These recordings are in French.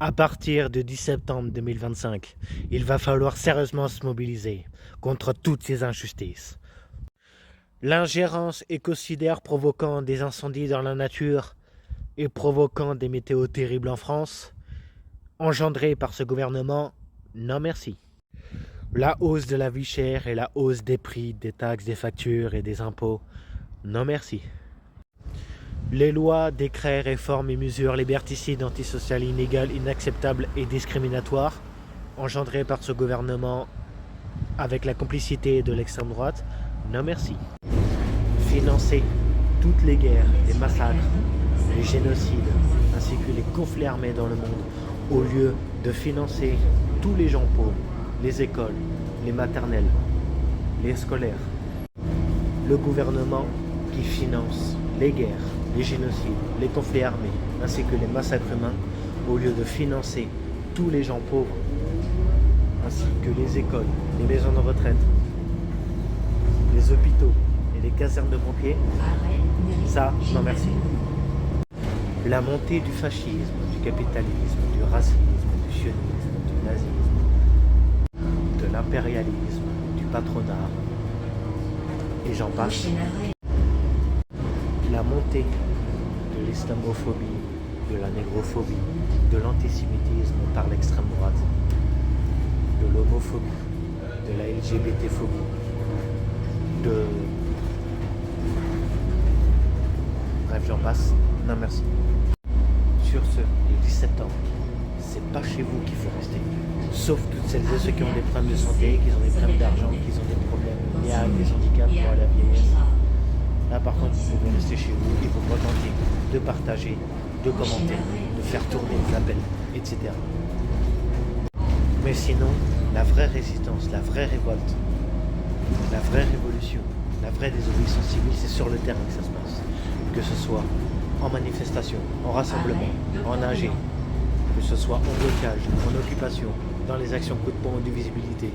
À partir du 10 septembre 2025, il va falloir sérieusement se mobiliser contre toutes ces injustices. L'ingérence écocidaire provoquant des incendies dans la nature et provoquant des météos terribles en France, engendrée par ce gouvernement, non merci. La hausse de la vie chère et la hausse des prix, des taxes, des factures et des impôts, non merci. Les lois, décrets, réformes et mesures liberticides, antisociales, inégales, inacceptables et discriminatoires, engendrées par ce gouvernement avec la complicité de l'extrême droite, non merci. Financer toutes les guerres, les massacres, les génocides, ainsi que les conflits armés dans le monde, au lieu de financer tous les gens pauvres, les écoles, les maternelles, les scolaires. Le gouvernement qui finance les guerres, les génocides, les conflits armés, ainsi que les massacres humains, au lieu de financer tous les gens pauvres, ainsi que les écoles, les maisons de retraite, les hôpitaux et les casernes de pompiers, ça, non merci. La montée du fascisme, du capitalisme, du racisme, du sionisme, du nazisme, de l'impérialisme, du patronat, et j'en passe. La montée de l'islamophobie, de la négrophobie, de l'antisémitisme par l'extrême droite, de l'homophobie, de la LGBT-phobie, Bref, j'en passe. Non, merci. Sur ce, le 10 septembre, c'est pas chez vous qu'il faut rester. Sauf toutes celles et ceux qui ont des problèmes de santé, qui ont des problèmes d'argent, qui ont des problèmes liés à des handicaps pour la vieillesse. Là, par contre, vous pouvez rester chez vous et vous contenter de partager, de commenter, de faire tourner des appels, etc. Mais sinon, la vraie résistance, la vraie révolte, la vraie révolution, la vraie désobéissance civile, c'est sur le terrain que ça se passe. Que ce soit en manifestation, en rassemblement, en AG, que ce soit en blocage, en occupation, dans les actions coup de poing ou de visibilité,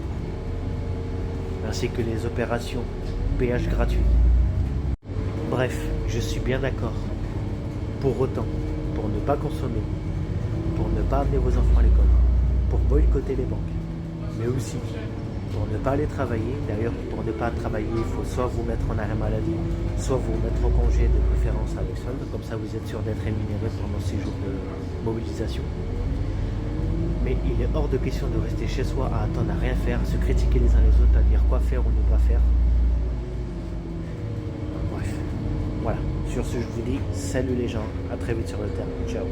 ainsi que les opérations péage gratuit. Bref, je suis bien d'accord. Pour autant, pour ne pas consommer, pour ne pas amener vos enfants à l'école, pour boycotter les banques, mais aussi pour ne pas aller travailler. D'ailleurs, pour ne pas travailler, il faut soit vous mettre en arrêt maladie, soit vous mettre en congé, de préférence avec solde, comme ça vous êtes sûr d'être rémunéré pendant ces jours de mobilisation. Mais il est hors de question de rester chez soi à attendre à rien faire, à se critiquer les uns les autres, à dire quoi faire ou ne pas faire. Bref, voilà. Sur ce, je vous dis salut les gens, à très vite sur le terrain. Ciao.